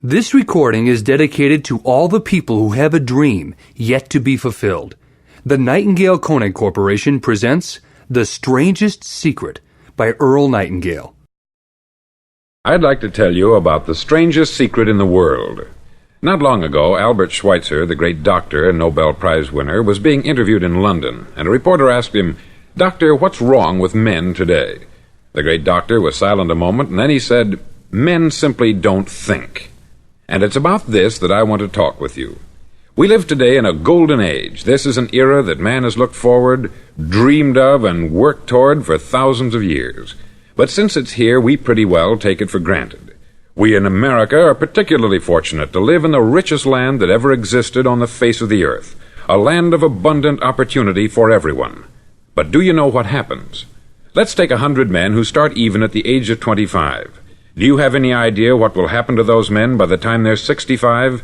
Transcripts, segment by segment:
This recording is dedicated to all the people who have a dream yet to be fulfilled. The Nightingale Conant Corporation presents The Strangest Secret by Earl Nightingale. I'd like to tell you about the strangest secret in the world. Not long ago, Albert Schweitzer, the great doctor and Nobel Prize winner, was being interviewed in London, and a reporter asked him, "Doctor, what's wrong with men today?" The great doctor was silent a moment, and then he said, "Men simply don't think." And it's about this that I want to talk with you. We live today in a golden age. This is an era that man has looked forward, dreamed of, and worked toward for thousands of years. But since it's here, we pretty well take it for granted. We in America are particularly fortunate to live in the richest land that ever existed on the face of the earth, a land of abundant opportunity for everyone. But do you know what happens? Let's take 100 men who start even at the age of 25. Do you have any idea what will happen to those men by the time they're 65?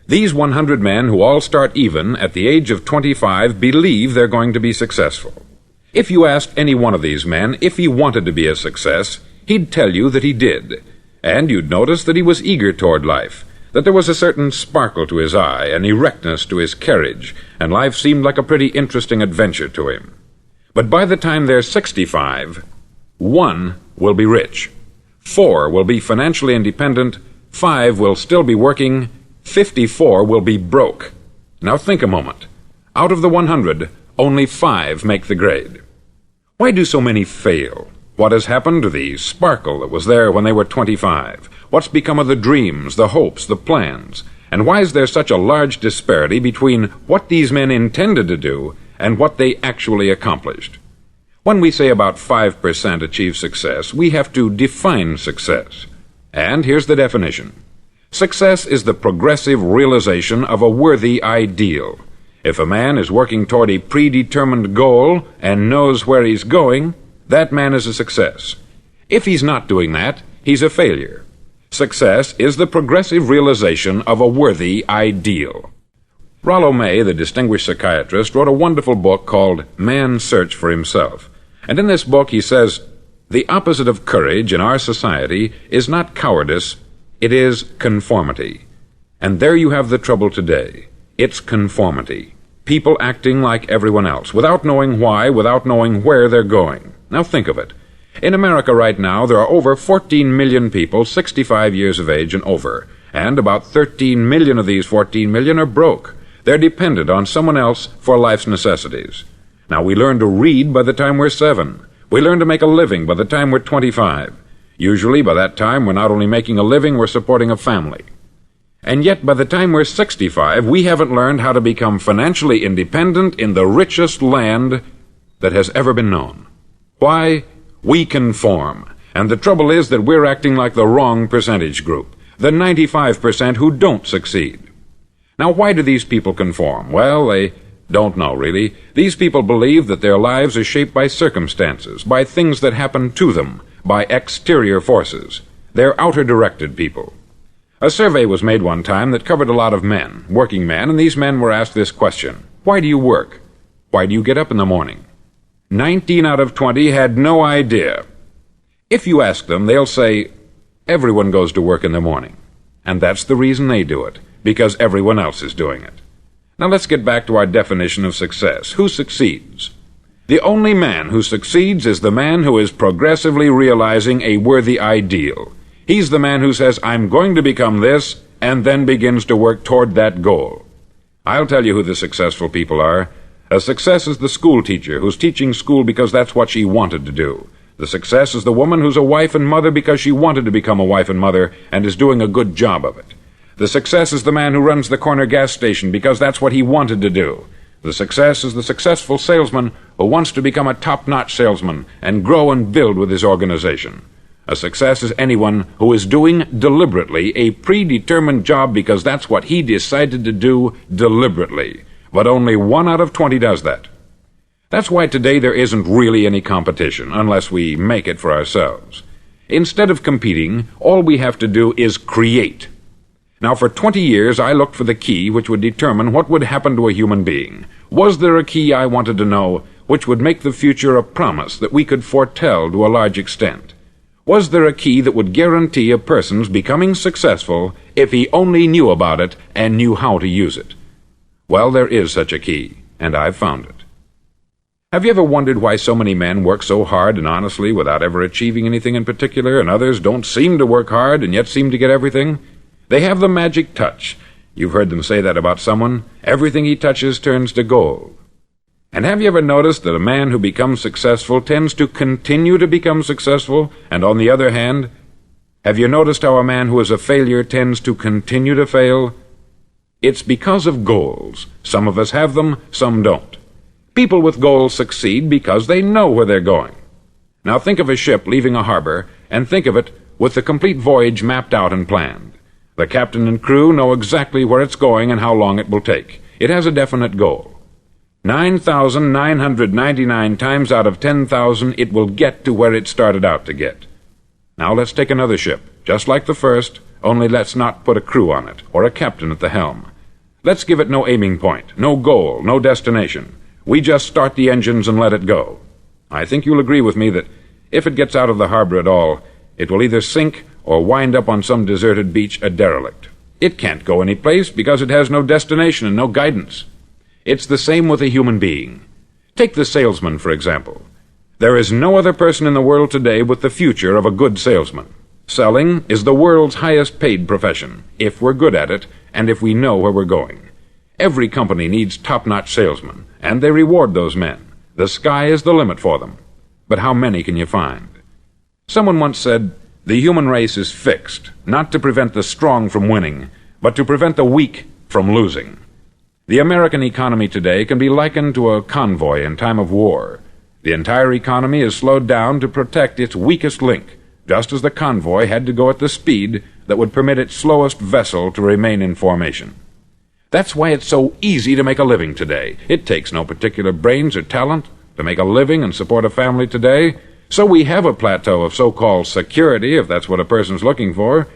These 100 men who all start even at the age of 25 believe they're going to be successful. If you asked any one of these men if he wanted to be a success, he'd tell you that he did. And you'd notice that he was eager toward life, that there was a certain sparkle to his eye, an erectness to his carriage, and life seemed like a pretty interesting adventure to him. But by the time they're 65, 1 will be rich. 4 will be financially independent, 5 will still be working, 54 will be broke. Now think a moment. Out of the 100, only 5 make the grade. Why do so many fail? What has happened to the sparkle that was there when they were 25? What's become of the dreams, the hopes, the plans? And why is there such a large disparity between what these men intended to do and what they actually accomplished? When we say about 5% achieve success, we have to define success. And here's the definition. Success is the progressive realization of a worthy ideal. If a man is working toward a predetermined goal and knows where he's going, that man is a success. If he's not doing that, he's a failure. Success is the progressive realization of a worthy ideal. Rollo May, the distinguished psychiatrist, wrote a wonderful book called Man's Search for Himself. And in this book he says, the opposite of courage in our society is not cowardice, it is conformity. And there you have the trouble today. It's conformity. People acting like everyone else, without knowing why, without knowing where they're going. Now think of it. In America right now, there are over 14 million people 65 years of age and over, and about 13 million of these 14 million are broke. They're dependent on someone else for life's necessities. Now, we learn to read by the time we're 7. We learn to make a living by the time we're 25. Usually, by that time, we're not only making a living, we're supporting a family. And yet, by the time we're 65, we haven't learned how to become financially independent in the richest land that has ever been known. Why? We conform. And the trouble is that we're acting like the wrong percentage group, the 95% who don't succeed. Now, why do these people conform? Well, they don't know, really. These people believe that their lives are shaped by circumstances, by things that happen to them, by exterior forces. They're outer-directed people. A survey was made one time that covered a lot of men, working men, and these men were asked this question: why do you work? Why do you get up in the morning? 19 out of 20 had no idea. If you ask them, they'll say, everyone goes to work in the morning. And that's the reason they do it, because everyone else is doing it. Now let's get back to our definition of success. Who succeeds? The only man who succeeds is the man who is progressively realizing a worthy ideal. He's the man who says, I'm going to become this, and then begins to work toward that goal. I'll tell you who the successful people are. A success is the school teacher who's teaching school because that's what she wanted to do. The success is the woman who's a wife and mother because she wanted to become a wife and mother and is doing a good job of it. The success is the man who runs the corner gas station because that's what he wanted to do. The success is the successful salesman who wants to become a top-notch salesman and grow and build with his organization. A success is anyone who is doing deliberately a predetermined job because that's what he decided to do deliberately. But only 1 out of 20 does that. That's why today there isn't really any competition unless we make it for ourselves. Instead of competing, all we have to do is create. Now, for 20 years, I looked for the key which would determine what would happen to a human being. Was there a key, I wanted to know, which would make the future a promise that we could foretell to a large extent? Was there a key that would guarantee a person's becoming successful if he only knew about it and knew how to use it. Well, there is such a key, and I've found it. Have you ever wondered why so many men work so hard and honestly without ever achieving anything in particular, and others don't seem to work hard and yet seem to get everything? They have the magic touch. You've heard them say that about someone. Everything he touches turns to gold. And have you ever noticed that a man who becomes successful tends to continue to become successful, and on the other hand, have you noticed how a man who is a failure tends to continue to fail? It's because of goals. Some of us have them, some don't. People with goals succeed because they know where they're going. Now think of a ship leaving a harbor, and think of it with the complete voyage mapped out and planned. The captain and crew know exactly where it's going and how long it will take. It has a definite goal. 9,999 times out of 10,000 it will get to where it started out to get. Now let's take another ship, just like the first, only let's not put a crew on it, or a captain at the helm. Let's give it no aiming point, no goal, no destination. We just start the engines and let it go. I think you'll agree with me that if it gets out of the harbor at all, it will either sink or wind up on some deserted beach a derelict. It can't go any place because it has no destination and no guidance. It's the same with a human being. Take the salesman, for example. There is no other person in the world today with the future of a good salesman. Selling is the world's highest paid profession, if we're good at it and if we know where we're going. Every company needs top-notch salesmen, and they reward those men. The sky is the limit for them. But how many can you find? Someone once said, the human race is fixed, not to prevent the strong from winning, but to prevent the weak from losing. The American economy today can be likened to a convoy in time of war. The entire economy is slowed down to protect its weakest link, just as the convoy had to go at the speed that would permit its slowest vessel to remain in formation. That's why it's so easy to make a living today. It takes no particular brains or talent to make a living and support a family today. So we have a plateau of so-called security, if that's what a person's looking for.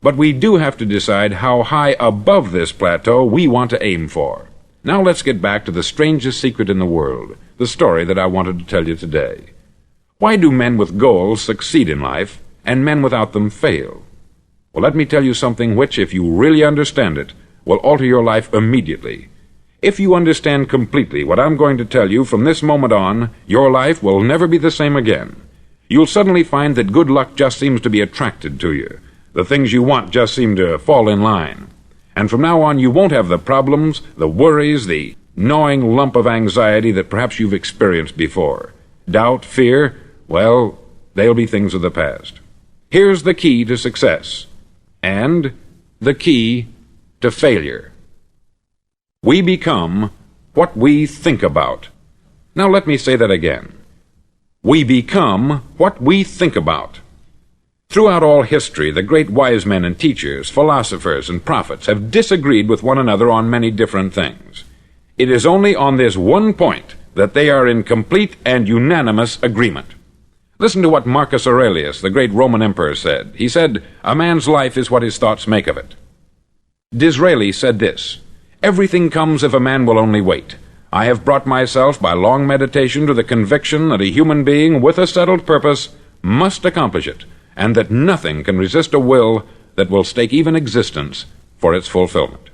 But we do have to decide how high above this plateau we want to aim for. Now let's get back to the strangest secret in the world, the story that I wanted to tell you today. Why do men with goals succeed in life, and men without them fail? Well, let me tell you something which, if you really understand it, will alter your life immediately. If you understand completely what I'm going to tell you from this moment on, your life will never be the same again. You'll suddenly find that good luck just seems to be attracted to you. The things you want just seem to fall in line. And from now on, you won't have the problems, the worries, the gnawing lump of anxiety that perhaps you've experienced before. Doubt, fear, well, they'll be things of the past. Here's the key to success, and the key to failure. We become what we think about. Now let me say that again. We become what we think about. Throughout all history, the great wise men and teachers, philosophers and prophets have disagreed with one another on many different things. It is only on this one point that they are in complete and unanimous agreement. Listen to what Marcus Aurelius, the great Roman emperor, said. He said, "A man's life is what his thoughts make of it." Disraeli said this, "Everything comes if a man will only wait. I have brought myself by long meditation to the conviction that a human being with a settled purpose must accomplish it, and that nothing can resist a will that will stake even existence for its fulfillment."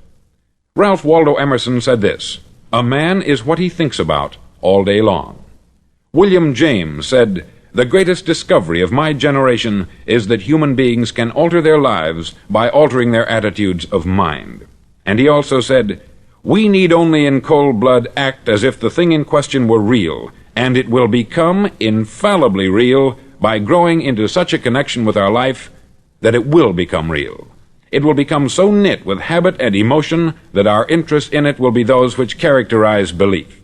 Ralph Waldo Emerson said this, "A man is what he thinks about all day long." William James said, "The greatest discovery of my generation is that human beings can alter their lives by altering their attitudes of mind." And he also said, "We need only in cold blood act as if the thing in question were real, and it will become infallibly real by growing into such a connection with our life that it will become real. It will become so knit with habit and emotion that our interest in it will be those which characterize belief."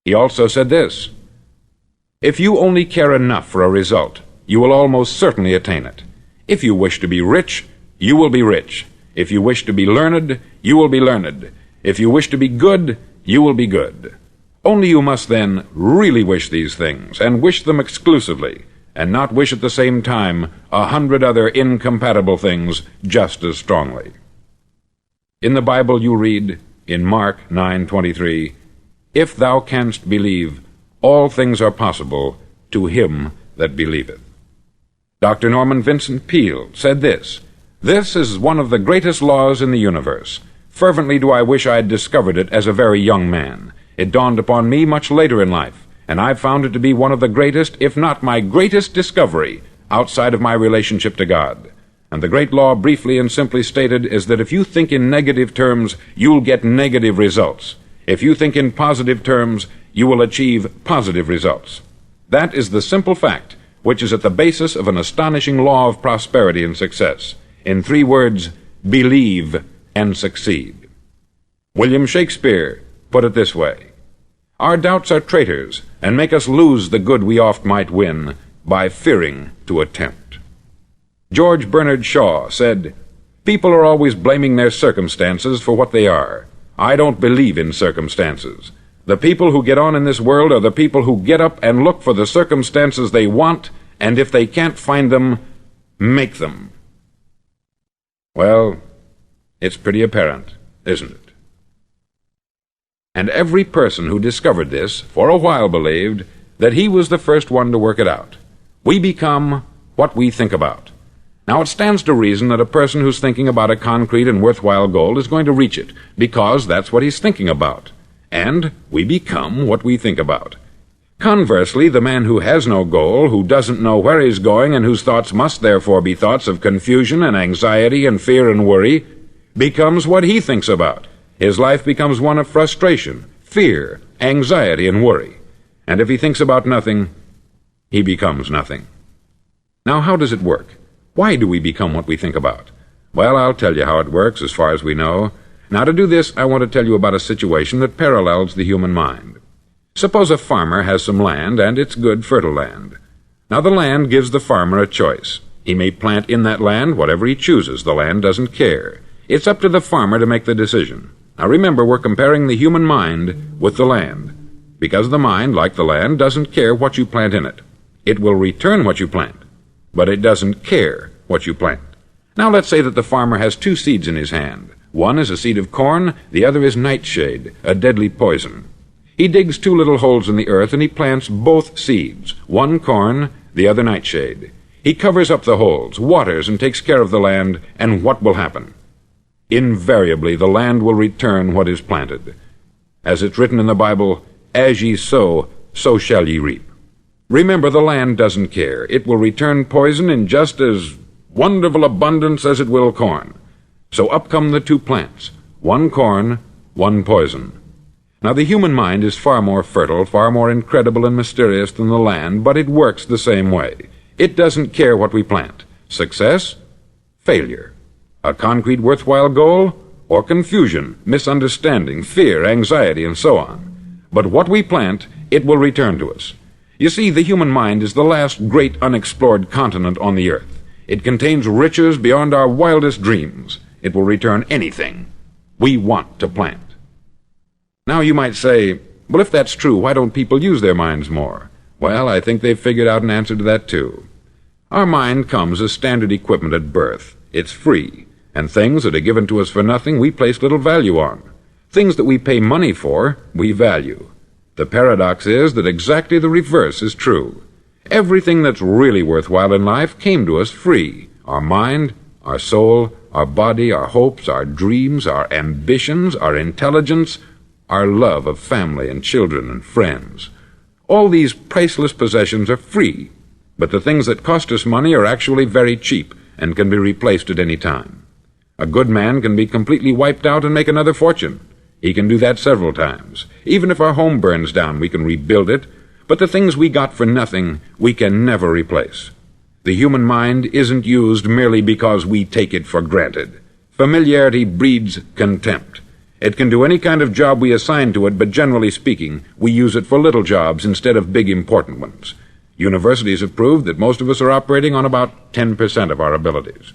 He also said this, "If you only care enough for a result, you will almost certainly attain it. If you wish to be rich, you will be rich. If you wish to be learned, you will be learned. If you wish to be good, you will be good. Only you must then really wish these things, and wish them exclusively, and not wish at the same time 100 other incompatible things just as strongly." In the Bible you read, in Mark 9:23, "If thou canst believe, all things are possible to him that believeth." Dr. Norman Vincent Peale said this, This is one of the greatest laws in the universe. Fervently do I wish I had discovered it as a very young man. It dawned upon me much later in life, and I've found it to be one of the greatest, if not my greatest discovery, outside of my relationship to God. And the great law, briefly and simply stated, is that if you think in negative terms, you'll get negative results. If you think in positive terms, you will achieve positive results. That is the simple fact, which is at the basis of an astonishing law of prosperity and success. In 3 words, believe and succeed. William Shakespeare put it this way: "Our doubts are traitors, and make us lose the good we oft might win, by fearing to attempt." George Bernard Shaw said, "People are always blaming their circumstances for what they are. I don't believe in circumstances. The people who get on in this world are the people who get up and look for the circumstances they want, and if they can't find them, make them." Well, it's pretty apparent, isn't it? And every person who discovered this for a while believed that he was the first one to work it out. We become what we think about. Now, it stands to reason that a person who's thinking about a concrete and worthwhile goal is going to reach it, because that's what he's thinking about. And we become what we think about. Conversely, the man who has no goal, who doesn't know where he's going, and whose thoughts must therefore be thoughts of confusion and anxiety and fear and worry, becomes what he thinks about. His life becomes one of frustration, fear, anxiety, and worry. And if he thinks about nothing, he becomes nothing. Now, how does it work? Why do we become what we think about? Well, I'll tell you how it works as far as we know. Now, to do this, I want to tell you about a situation that parallels the human mind. Suppose a farmer has some land, and it's good, fertile land. Now, the land gives the farmer a choice. He may plant in that land whatever he chooses. The land doesn't care. It's up to the farmer to make the decision. Now, remember, we're comparing the human mind with the land, because the mind, like the land, doesn't care what you plant in it. It will return what you plant, but it doesn't care what you plant. Now, let's say that the farmer has 2 seeds in his hand. One is a seed of corn, the other is nightshade, a deadly poison. He digs 2 little holes in the earth, and he plants both seeds, one corn, the other nightshade. He covers up the holes, waters, and takes care of the land, and what will happen? Invariably, the land will return what is planted. As it's written in the Bible, "As ye sow, so shall ye reap." Remember, the land doesn't care. It will return poison in just as wonderful abundance as it will corn. So up come the 2 plants, one corn, one poison. Now, the human mind is far more fertile, far more incredible and mysterious than the land, but it works the same way. It doesn't care what we plant. Success, failure. A concrete worthwhile goal, or confusion, misunderstanding, fear, anxiety, and so on. But what we plant, it will return to us. You see, the human mind is the last great unexplored continent on the earth. It contains riches beyond our wildest dreams. It will return anything we want to plant. Now, you might say, well, if that's true, why don't people use their minds more? Well, I think they've figured out an answer to that, too. Our mind comes as standard equipment at birth. It's free, and things that are given to us for nothing we place little value on. Things that we pay money for, we value. The paradox is that exactly the reverse is true. Everything that's really worthwhile in life came to us free. Our mind, our soul, our body, our hopes, our dreams, our ambitions, our intelligence, our love of family and children and friends. All these priceless possessions are free, but the things that cost us money are actually very cheap and can be replaced at any time. A good man can be completely wiped out and make another fortune. He can do that several times. Even if our home burns down, we can rebuild it, but the things we got for nothing, we can never replace. The human mind isn't used merely because we take it for granted. Familiarity breeds contempt. It can do any kind of job we assign to it, but generally speaking, we use it for little jobs instead of big important ones. Universities have proved that most of us are operating on about 10% of our abilities.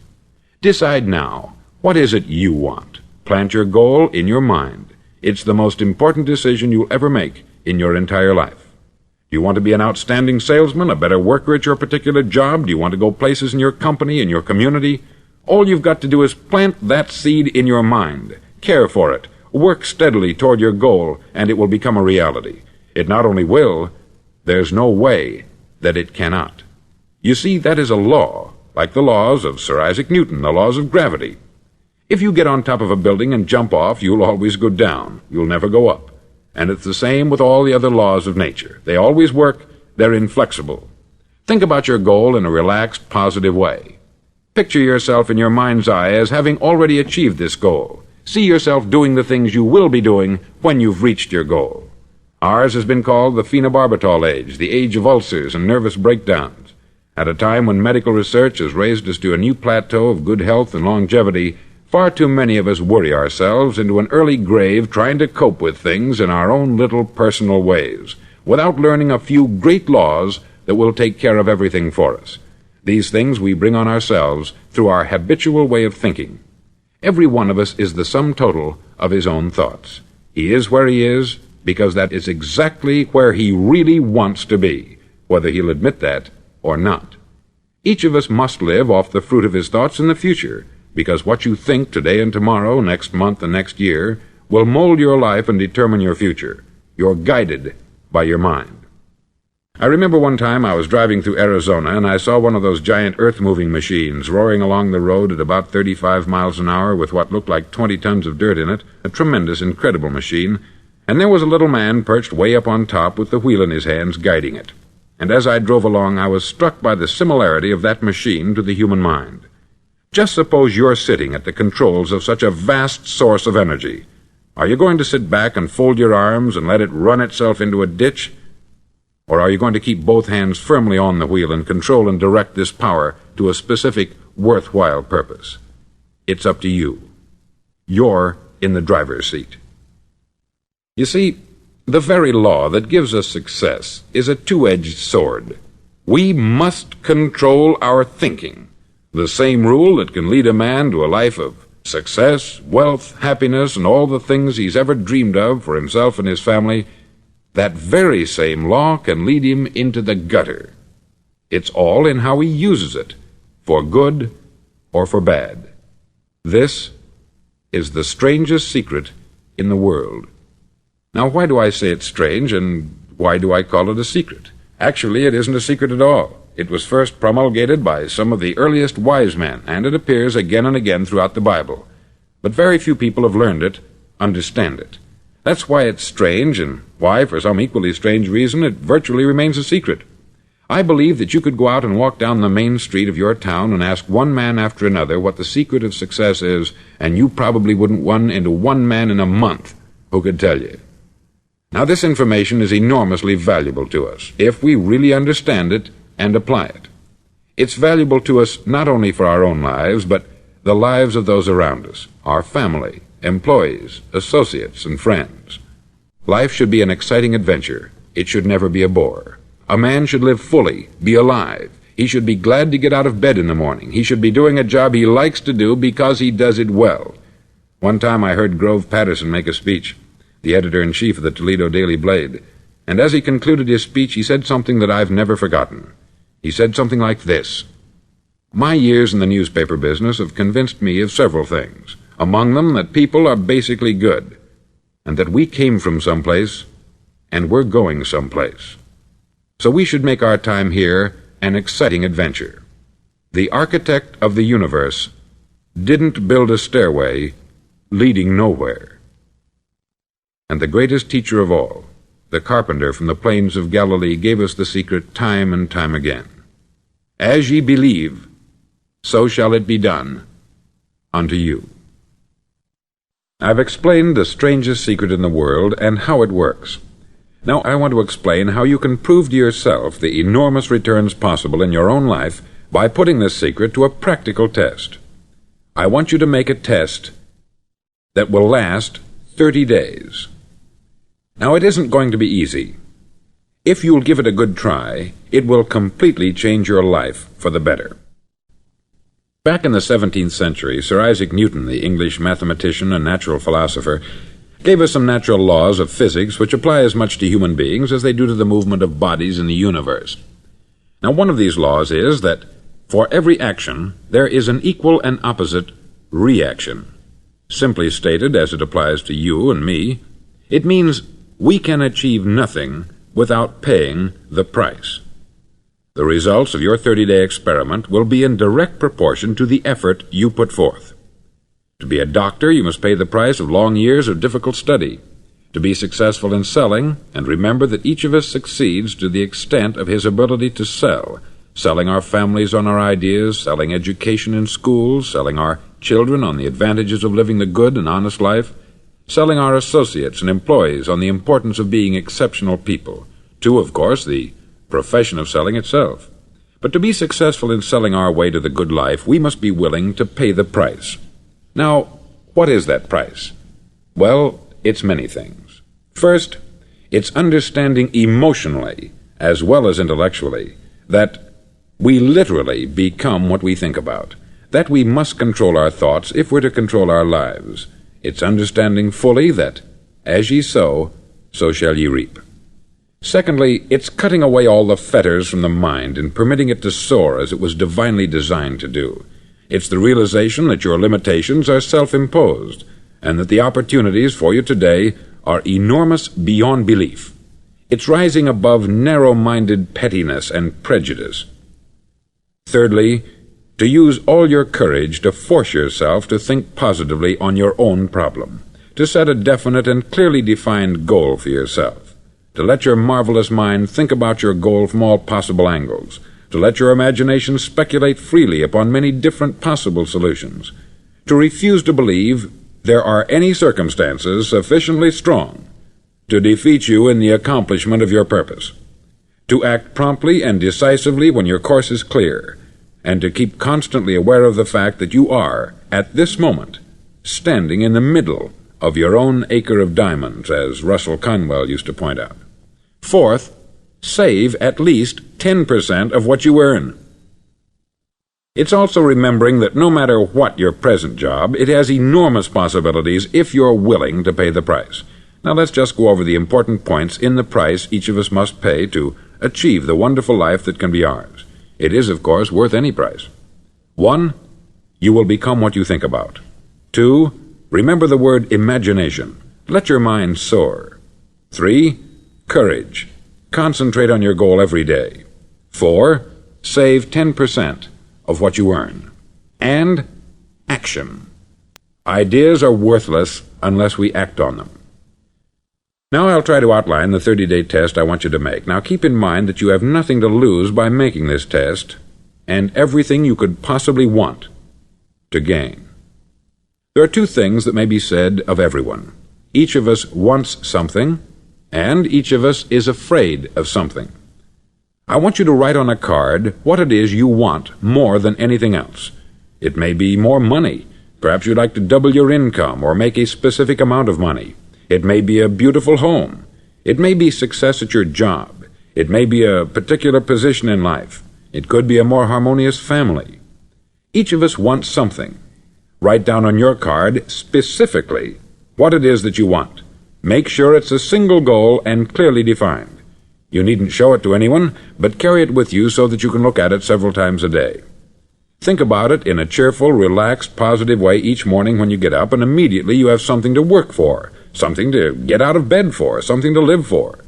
Decide now, what is it you want? Plant your goal in your mind. It's the most important decision you'll ever make in your entire life. Do you want to be an outstanding salesman, a better worker at your particular job? Do you want to go places in your company, in your community? All you've got to do is plant that seed in your mind. Care for it. Work steadily toward your goal, and it will become a reality. It not only will, there's no way that it cannot. You see, that is a law, like the laws of Sir Isaac Newton, the laws of gravity. If you get on top of a building and jump off, you'll always go down. You'll never go up. And it's the same with all the other laws of nature. They always work. They're inflexible. Think about your goal in a relaxed, positive way. Picture yourself in your mind's eye as having already achieved this goal. See yourself doing the things you will be doing when you've reached your goal. Ours has been called the phenobarbital age, the age of ulcers and nervous breakdowns. At a time when medical research has raised us to a new plateau of good health and longevity, far too many of us worry ourselves into an early grave trying to cope with things in our own little personal ways, without learning a few great laws that will take care of everything for us. These things we bring on ourselves through our habitual way of thinking. Every one of us is the sum total of his own thoughts. He is where he is because that is exactly where he really wants to be, whether he'll admit that or not. Each of us must live off the fruit of his thoughts in the future, because what you think today and tomorrow, next month and next year, will mold your life and determine your future. You're guided by your mind. I remember one time I was driving through Arizona and I saw one of those giant earth-moving machines roaring along the road at about 35 miles an hour with what looked like 20 tons of dirt in it, a tremendous, incredible machine, and there was a little man perched way up on top with the wheel in his hands guiding it. And as I drove along, I was struck by the similarity of that machine to the human mind. Just suppose you're sitting at the controls of such a vast source of energy. Are you going to sit back and fold your arms and let it run itself into a ditch? Or are you going to keep both hands firmly on the wheel and control and direct this power to a specific, worthwhile purpose? It's up to you. You're in the driver's seat. You see, the very law that gives us success is a two-edged sword. We must control our thinking. The same rule that can lead a man to a life of success, wealth, happiness, and all the things he's ever dreamed of for himself and his family, that very same law can lead him into the gutter. It's all in how he uses it, for good or for bad. This is the strangest secret in the world. Now, why do I say it's strange, and why do I call it a secret? Actually, it isn't a secret at all. It was first promulgated by some of the earliest wise men, and it appears again and again throughout the Bible. But very few people have learned it, understand it. That's why it's strange, and why, for some equally strange reason, it virtually remains a secret. I believe that you could go out and walk down the main street of your town and ask one man after another what the secret of success is, and you probably wouldn't run into one man in a month who could tell you. Now, this information is enormously valuable to us, if we really understand it and apply it. It's valuable to us not only for our own lives, but the lives of those around us, our family, employees, associates, and friends. Life should be an exciting adventure. It should never be a bore. A man should live fully, be alive. He should be glad to get out of bed in the morning. He should be doing a job he likes to do because he does it well. One time I heard Grove Patterson make a speech, the editor-in-chief of the Toledo Daily Blade, and as he concluded his speech, he said something that I've never forgotten. He said something like this: "My years in the newspaper business have convinced me of several things. Among them, that people are basically good, and that we came from someplace, and we're going someplace. So we should make our time here an exciting adventure. The architect of the universe didn't build a stairway leading nowhere." And the greatest teacher of all, the carpenter from the plains of Galilee, gave us the secret time and time again. "As ye believe, so shall it be done unto you." I've explained the strangest secret in the world and how it works. Now I want to explain how you can prove to yourself the enormous returns possible in your own life by putting this secret to a practical test. I want you to make a test that will last 30 days. Now, it isn't going to be easy. If you'll give it a good try, it will completely change your life for the better. Back in the 17th century, Sir Isaac Newton, the English mathematician and natural philosopher, gave us some natural laws of physics which apply as much to human beings as they do to the movement of bodies in the universe. Now, one of these laws is that for every action there is an equal and opposite reaction. Simply stated, as it applies to you and me, it means we can achieve nothing without paying the price. The results of your 30-day experiment will be in direct proportion to the effort you put forth. To be a doctor, you must pay the price of long years of difficult study. To be successful in selling, and remember that each of us succeeds to the extent of his ability to sell, selling our families on our ideas, selling education in schools, selling our children on the advantages of living the good and honest life, selling our associates and employees on the importance of being exceptional people, to, of course, the profession of selling itself. But to be successful in selling our way to the good life, we must be willing to pay the price. Now, what is that price? Well, it's many things. First, it's understanding emotionally, as well as intellectually, that we literally become what we think about, that we must control our thoughts if we're to control our lives. It's understanding fully that, as ye sow, so shall ye reap. Secondly, it's cutting away all the fetters from the mind and permitting it to soar as it was divinely designed to do. It's the realization that your limitations are self-imposed, and that the opportunities for you today are enormous beyond belief. It's rising above narrow-minded pettiness and prejudice. Thirdly, to use all your courage to force yourself to think positively on your own problem, to set a definite and clearly defined goal for yourself, to let your marvelous mind think about your goal from all possible angles, to let your imagination speculate freely upon many different possible solutions, to refuse to believe there are any circumstances sufficiently strong to defeat you in the accomplishment of your purpose, to act promptly and decisively when your course is clear, and to keep constantly aware of the fact that you are, at this moment, standing in the middle of your own acre of diamonds, as Russell Conwell used to point out. Fourth, save at least 10% of what you earn. It's also remembering that no matter what your present job, it has enormous possibilities if you're willing to pay the price. Now let's just go over the important points in the price each of us must pay to achieve the wonderful life that can be ours. It is, of course, worth any price. 1. You will become what you think about. 2. Remember the word imagination. Let your mind soar. 3. Courage. Concentrate on your goal every day. 4. Save 10% of what you earn. And action. Ideas are worthless unless we act on them. Now I'll try to outline the 30-day test I want you to make. Now keep in mind that you have nothing to lose by making this test, and everything you could possibly want to gain. There are two things that may be said of everyone. Each of us wants something, and each of us is afraid of something. I want you to write on a card what it is you want more than anything else. It may be more money. Perhaps you'd like to double your income or make a specific amount of money. It may be a beautiful home. It may be success at your job. It may be a particular position in life. It could be a more harmonious family. Each of us wants something. Write down on your card specifically what it is that you want. Make sure it's a single goal and clearly defined. You needn't show it to anyone, but carry it with you so that you can look at it several times a day. Think about it in a cheerful, relaxed, positive way each morning when you get up, and immediately you have something to work for, something to get out of bed for, something to live for.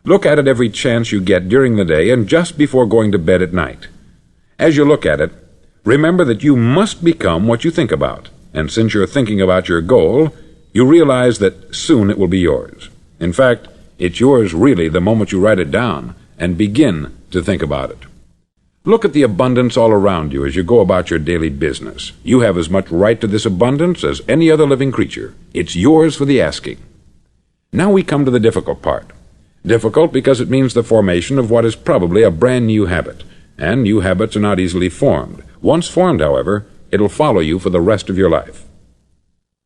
Look at it every chance you get during the day and just before going to bed at night. As you look at it, remember that you must become what you think about, and since you're thinking about your goal, you realize that soon it will be yours. In fact, it's yours really the moment you write it down and begin to think about it. Look at the abundance all around you as you go about your daily business. You have as much right to this abundance as any other living creature. It's yours for the asking. Now we come to the difficult part. Difficult because it means the formation of what is probably a brand new habit, and new habits are not easily formed. Once formed, however, it'll follow you for the rest of your life.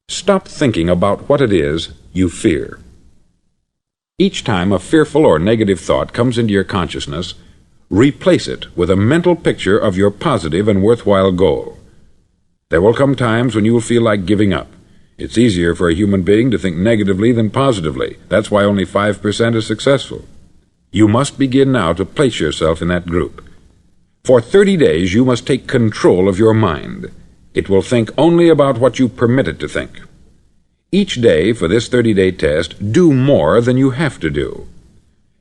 Stop thinking about what it is you fear. Each time a fearful or negative thought comes into your consciousness, replace it with a mental picture of your positive and worthwhile goal. There will come times when you will feel like giving up. It's easier for a human being to think negatively than positively. That's why only 5% is successful. You must begin now to place yourself in that group. For 30 days you must take control of your mind. It will think only about what you permit it to think. Each day for this 30-day test, do more than you have to do.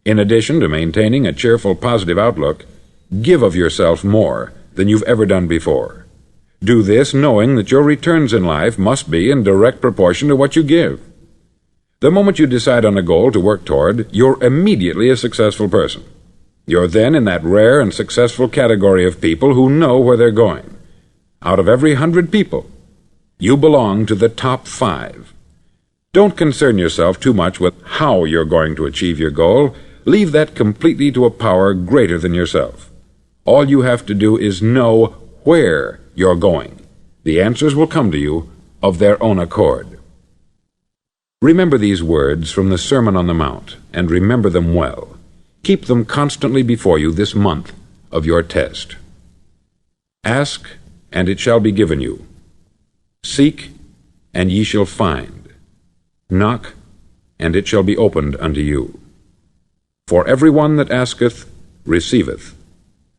In addition to maintaining a cheerful, positive outlook, give of yourself more than you've ever done before. Do this knowing that your returns in life must be in direct proportion to what you give. The moment you decide on a goal to work toward, you're immediately a successful person. You're then in that rare and successful category of people who know where they're going. Out of every 100 people, you belong to the top 5. Don't concern yourself too much with how you're going to achieve your goal. Leave that completely to a power greater than yourself. All you have to do is know where you're going. The answers will come to you of their own accord. Remember these words from the Sermon on the Mount, and remember them well. Keep them constantly before you this month of your test. Ask, and it shall be given you. Seek, and ye shall find. Knock, and it shall be opened unto you. For every one that asketh receiveth,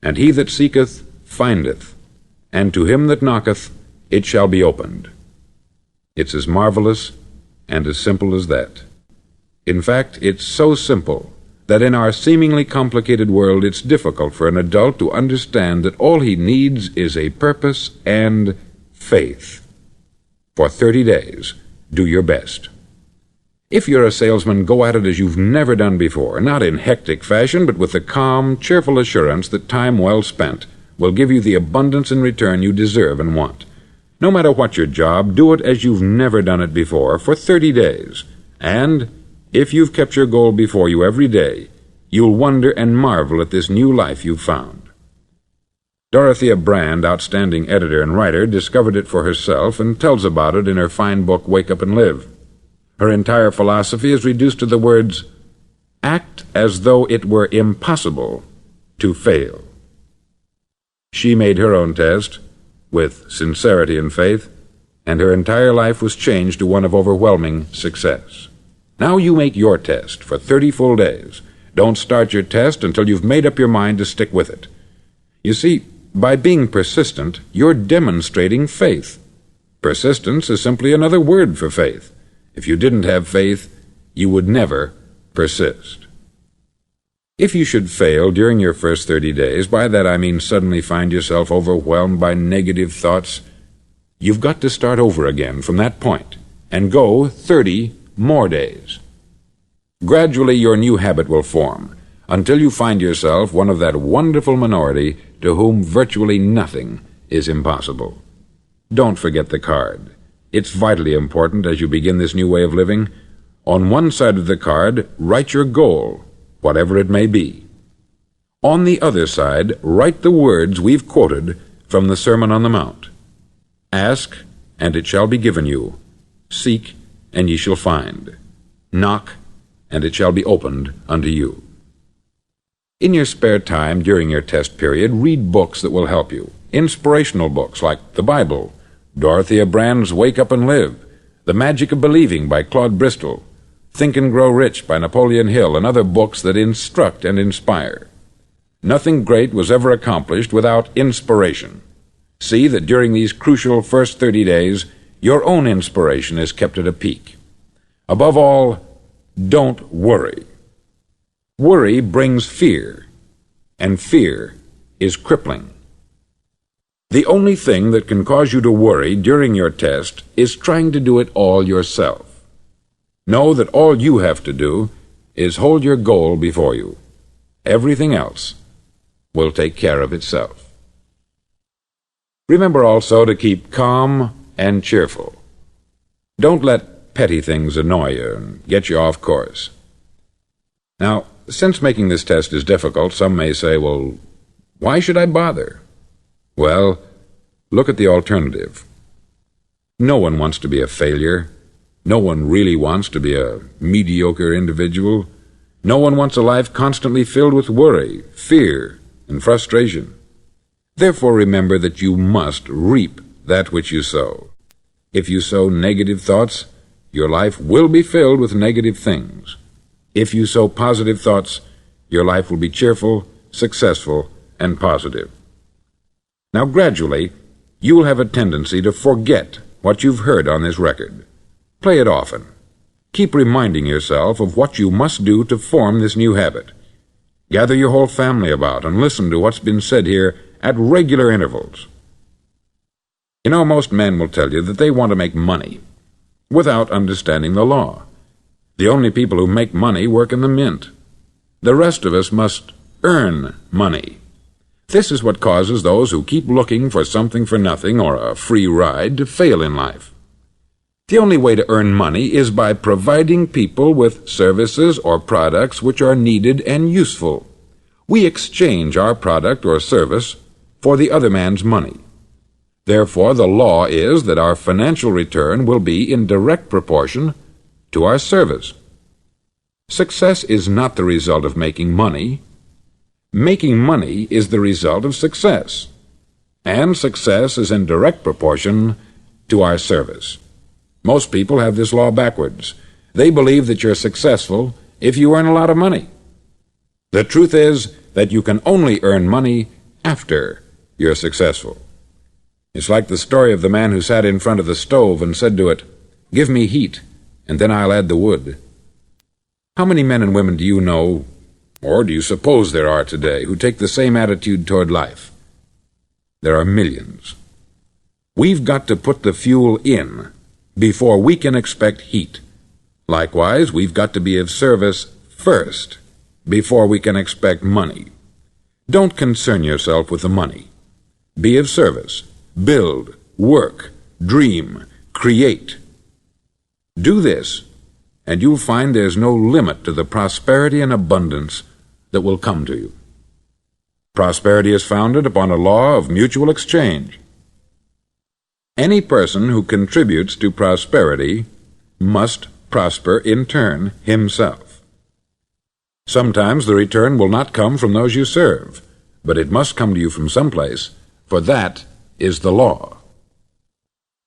and he that seeketh findeth, and to him that knocketh it shall be opened. It's as marvelous and as simple as that. In fact, it's so simple that in our seemingly complicated world it's difficult for an adult to understand that all he needs is a purpose and faith. For 30 days, do your best. If you're a salesman, go at it as you've never done before, not in hectic fashion, but with the calm, cheerful assurance that time well spent will give you the abundance in return you deserve and want. No matter what your job, do it as you've never done it before for 30 days. And if you've kept your goal before you every day, you'll wonder and marvel at this new life you've found. Dorothea Brand, outstanding editor and writer, discovered it for herself and tells about it in her fine book, Wake Up and Live. Her entire philosophy is reduced to the words, act as though it were impossible to fail. She made her own test with sincerity and faith, and her entire life was changed to one of overwhelming success. Now you make your test for 30 full days. Don't start your test until you've made up your mind to stick with it. You see, by being persistent, you're demonstrating faith. Persistence is simply another word for faith. If you didn't have faith, you would never persist. If you should fail during your first 30 days, by that I mean suddenly find yourself overwhelmed by negative thoughts, you've got to start over again from that point and go 30 more days. Gradually your new habit will form until you find yourself one of that wonderful minority to whom virtually nothing is impossible. Don't forget the card. It's vitally important as you begin this new way of living. On one side of the card, write your goal, whatever it may be. On the other side, write the words we've quoted from the Sermon on the Mount. Ask, and it shall be given you. Seek, and ye shall find. Knock, and it shall be opened unto you. In your spare time during your test period, read books that will help you. Inspirational books like the Bible, Dorothea Brand's Wake Up and Live, The Magic of Believing by Claude Bristol, Think and Grow Rich by Napoleon Hill, and other books that instruct and inspire. Nothing great was ever accomplished without inspiration. See that during these crucial first 30 days, your own inspiration is kept at a peak. Above all, don't worry. Worry brings fear, and fear is crippling. The only thing that can cause you to worry during your test is trying to do it all yourself. Know that all you have to do is hold your goal before you. Everything else will take care of itself. Remember also to keep calm and cheerful. Don't let petty things annoy you and get you off course. Now, since making this test is difficult, some may say, well, why should I bother? Well, look at the alternative. No one wants to be a failure. No one really wants to be a mediocre individual. No one wants a life constantly filled with worry, fear, and frustration. Therefore, remember that you must reap that which you sow. If you sow negative thoughts, your life will be filled with negative things. If you sow positive thoughts, your life will be cheerful, successful, and positive. Now, gradually, you will have a tendency to forget what you've heard on this record. Play it often. Keep reminding yourself of what you must do to form this new habit. Gather your whole family about and listen to what's been said here at regular intervals. You know, most men will tell you that they want to make money without understanding the law. The only people who make money work in the mint. The rest of us must earn money. This is what causes those who keep looking for something for nothing or a free ride to fail in life. The only way to earn money is by providing people with services or products which are needed and useful. We exchange our product or service for the other man's money. Therefore, the law is that our financial return will be in direct proportion to our service. Success is not the result of making money. Making money is the result of success, and success is in direct proportion to our service. Most people have this law backwards. They believe that you're successful if you earn a lot of money. The truth is that you can only earn money after you're successful. It's like the story of the man who sat in front of the stove and said to it, "Give me heat, and then I'll add the wood." How many men and women do you know, or do you suppose there are today, who take the same attitude toward life? There are millions. We've got to put the fuel in before we can expect heat. Likewise, we've got to be of service first before we can expect money. Don't concern yourself with the money. Be of service. Build, work, dream, create. Do this, and you'll find there's no limit to the prosperity and abundance that will come to you. Prosperity is founded upon a law of mutual exchange. Any person who contributes to prosperity must prosper in turn himself. Sometimes the return will not come from those you serve, but it must come to you from someplace, for that is the law.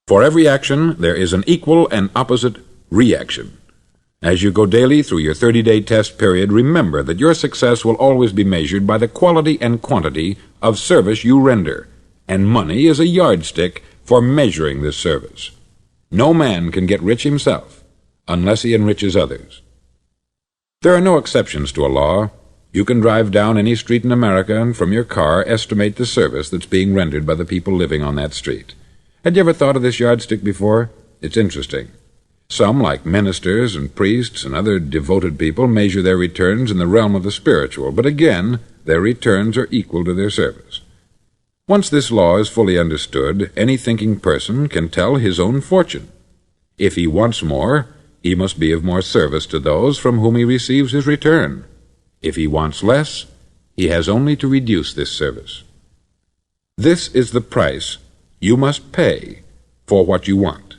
For every action, there is an equal and opposite reaction. As you go daily through your 30-day test period, remember that your success will always be measured by the quality and quantity of service you render, and money is a yardstick for measuring this service. No man can get rich himself unless he enriches others. There are no exceptions to a law. You can drive down any street in America and from your car estimate the service that's being rendered by the people living on that street. Had you ever thought of this yardstick before? It's interesting. Some, like ministers and priests and other devoted people, measure their returns in the realm of the spiritual, but again, their returns are equal to their service. Once this law is fully understood, any thinking person can tell his own fortune. If he wants more, he must be of more service to those from whom he receives his return. If he wants less, he has only to reduce this service. This is the price you must pay for what you want.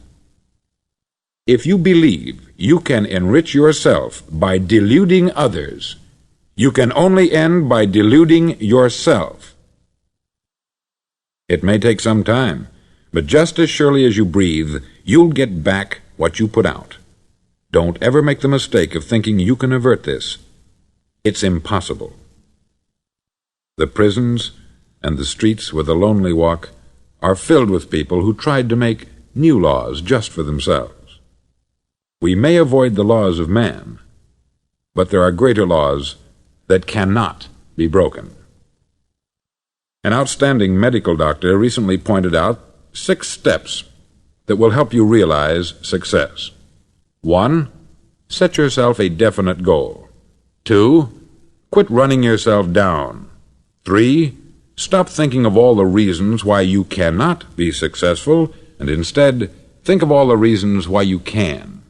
If you believe you can enrich yourself by deluding others, you can only end by deluding yourself. It may take some time, but just as surely as you breathe, you'll get back what you put out. Don't ever make the mistake of thinking you can avert this. It's impossible. The prisons and the streets where the lonely walk are filled with people who tried to make new laws just for themselves. We may avoid the laws of man, but there are greater laws that cannot be broken. An outstanding medical doctor recently pointed out 6 steps that will help you realize success. 1. Set yourself a definite goal. 2. Quit running yourself down. 3. Stop thinking of all the reasons why you cannot be successful, and instead think of all the reasons why you can.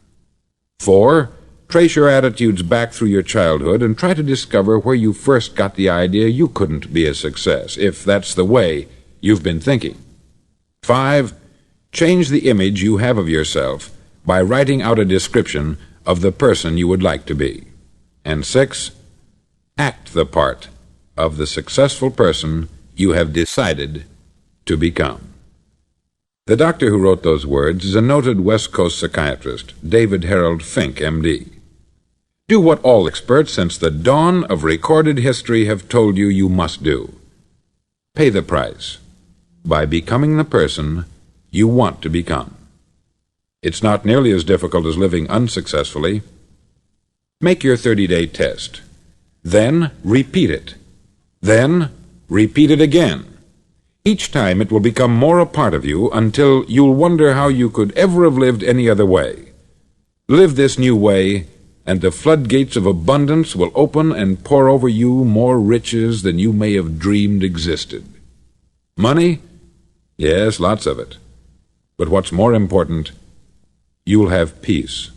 4. Trace your attitudes back through your childhood and try to discover where you first got the idea you couldn't be a success, if that's the way you've been thinking. 5. Change the image you have of yourself by writing out a description of the person you would like to be. And 6. Act the part of the successful person you have decided to become. The doctor who wrote those words is a noted West Coast psychiatrist, David Harold Fink, M.D. Do what all experts since the dawn of recorded history have told you you must do. Pay the price by becoming the person you want to become. It's not nearly as difficult as living unsuccessfully. Make your 30-day test. Then repeat it. Then repeat it again. Each time it will become more a part of you until you'll wonder how you could ever have lived any other way. Live this new way, and the floodgates of abundance will open and pour over you more riches than you may have dreamed existed. Money? Yes, lots of it. But what's more important, you'll have peace.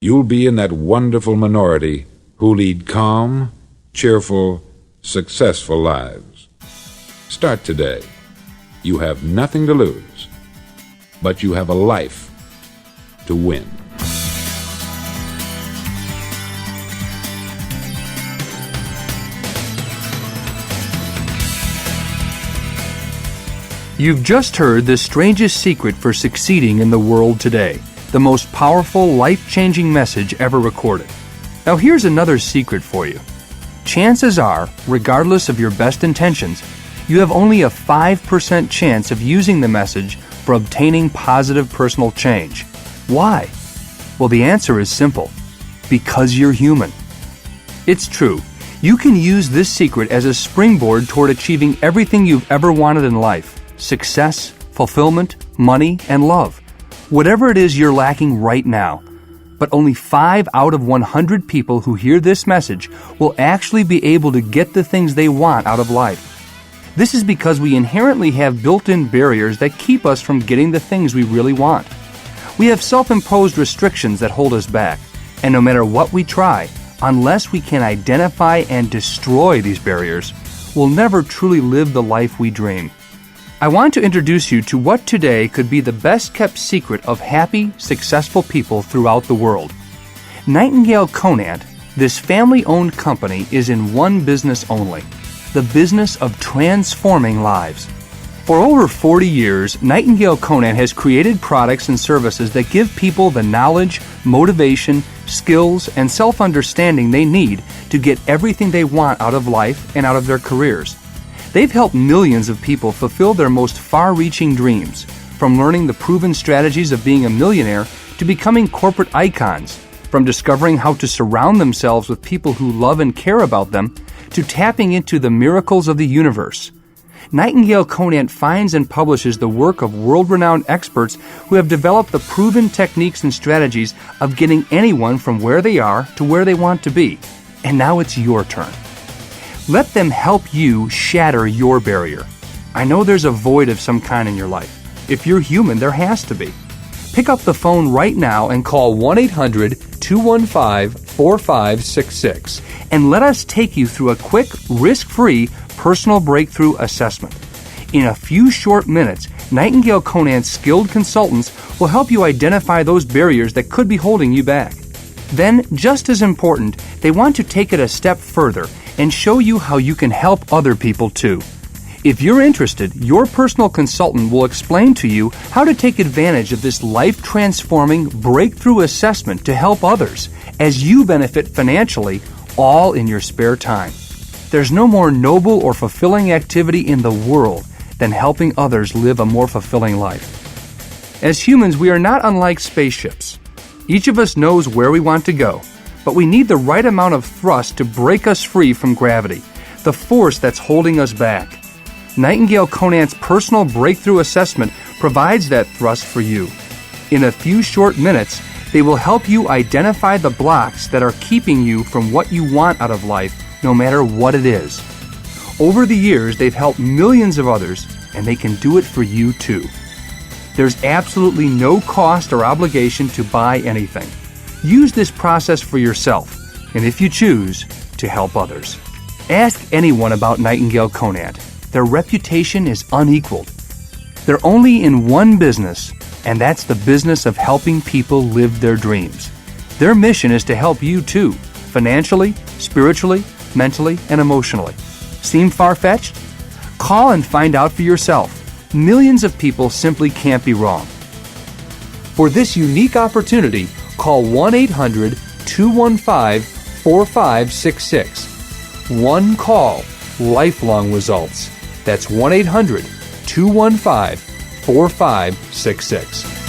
You'll be in that wonderful minority who lead calm, cheerful, successful lives. Start today. You have nothing to lose, but you have a life to win. You've just heard the strangest secret for succeeding in the world today, the most powerful, life-changing message ever recorded. Now here's another secret for you. Chances are, regardless of your best intentions, you have only a 5% chance of using the message for obtaining positive personal change. Why? Well, the answer is simple. Because you're human. It's true. You can use this secret as a springboard toward achieving everything you've ever wanted in life. Success, fulfillment, money, and love. Whatever it is you're lacking right now. But only 5 out of 100 people who hear this message will actually be able to get the things they want out of life. This is because we inherently have built-in barriers that keep us from getting the things we really want. We have self-imposed restrictions that hold us back, and no matter what we try, unless we can identify and destroy these barriers, we'll never truly live the life we dream. I want to introduce you to what today could be the best-kept secret of happy, successful people throughout the world. Nightingale Conant, this family-owned company, is in one business only, the business of transforming lives. For over 40 years, Nightingale Conant has created products and services that give people the knowledge, motivation, skills, and self-understanding they need to get everything they want out of life and out of their careers. They've helped millions of people fulfill their most far-reaching dreams, from learning the proven strategies of being a millionaire to becoming corporate icons, from discovering how to surround themselves with people who love and care about them, to tapping into the miracles of the universe. Nightingale Conant finds and publishes the work of world-renowned experts who have developed the proven techniques and strategies of getting anyone from where they are to where they want to be. And now it's your turn. Let them help you shatter your barrier. I know there's a void of some kind in your life. If you're human, there has to be. Pick up the phone right now and call 1-800-215-4566 and let us take you through a quick, risk-free personal breakthrough assessment. In a few short minutes, Nightingale Conant's skilled consultants will help you identify those barriers that could be holding you back. Then, just as important, they want to take it a step further and show you how you can help other people too. If you're interested, your personal consultant will explain to you how to take advantage of this life-transforming breakthrough assessment to help others as you benefit financially, all in your spare time. There's no more noble or fulfilling activity in the world than helping others live a more fulfilling life. As humans, we are not unlike spaceships. Each of us knows where we want to go, but we need the right amount of thrust to break us free from gravity, the force that's holding us back. Nightingale Conant's personal breakthrough assessment provides that thrust for you. In a few short minutes, they will help you identify the blocks that are keeping you from what you want out of life, no matter what it is. Over the years, they've helped millions of others, and they can do it for you too. There's absolutely no cost or obligation to buy anything. Use this process for yourself, and if you choose, to help others. Ask anyone about Nightingale Conant. Their reputation is unequaled. They're only in one business, and that's the business of helping people live their dreams. Their mission is to help you too, financially, spiritually, mentally, and emotionally. Seem far-fetched? Call and find out for yourself. Millions of people simply can't be wrong. For this unique opportunity, call 1-800-215-4566. One call, lifelong results. That's 1-800-215-4566.